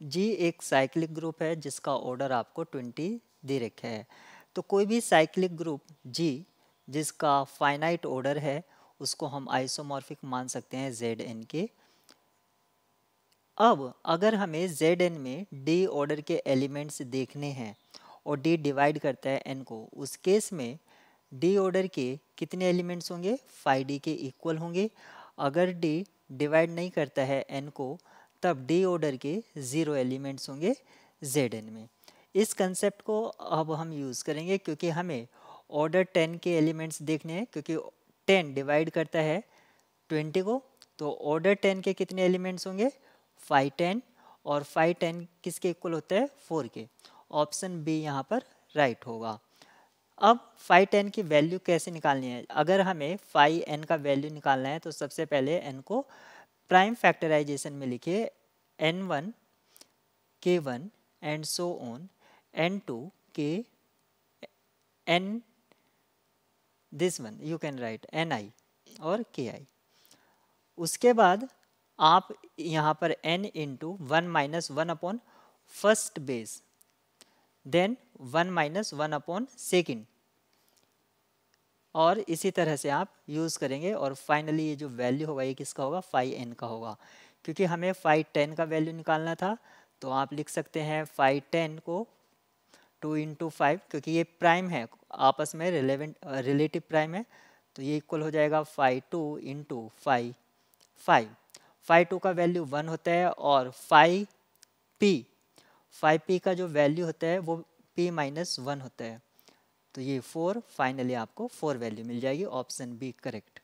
जी एक cyclic group है जिसका ऑर्डर आपको 20 दे रखा है। तो कोई भी साइक्लिक ग्रुप जी जिसका फाइनाइट ऑर्डर है उसको हम आइसोमॉर्फिक मान सकते हैं Zn के। अब अगर हमें Zn में d ऑर्डर के एलिमेंट्स देखने हैं और d डिवाइड करता है n को, उस केस में d ऑर्डर के कितने एलिमेंट्स होंगे, 5d के इक्वल होंगे। अगर d डिवाइड नहीं करता है n को, तब d ऑर्डर के 0 एलिमेंट्स होंगे Zn में। इस कंसेप्ट को अब हम यूज़ करेंगे क्योंकि हमें ऑर्डर 10 के एलिमेंट्स देखने हैं, क्योंकि 10 डिवाइड करता है 20 को। तो ऑर्डर 10 के कितने एलिमेंट्स होंगे, 5 10, और 5 10 किसके इक्वल होता है, 4 के। ऑप्शन बी यहाँ पर राइट होगा। अब 5 10 की वैल्यू कैसे निकालनी है, अगर हमें 5 n का वैल्यू निकालना है तो सबसे पहले n को प्राइम फैक्टराइजेशन में लिखिए, n1 k1 and so on, n2 k n, this one you can write ni और ki। उसके बाद आप यहाँ पर n into 1 minus 1 upon first base, then 1 minus 1 upon second, और इसी तरह से आप यूज़ करेंगे। और फाइनली ये जो वैल्यू होगा ये किसका होगा, 5n का होगा। क्योंकि हमें 5 10 का वैल्यू निकालना था तो आप लिख सकते हैं 5 10 को 2 इंटू 5, क्योंकि ये प्राइम है, आपस में रिलेटिव प्राइम है, तो ये इक्वल हो जाएगा 5 2 इंटू 5 5 5 2 का वैल्यू 1 होता है, और 5p का जो वैल्यू होता है वो p माइनस 1 होता है, तो ये 4, फाइनली आपको 4 वैल्यू मिल जाएगी। Option B correct.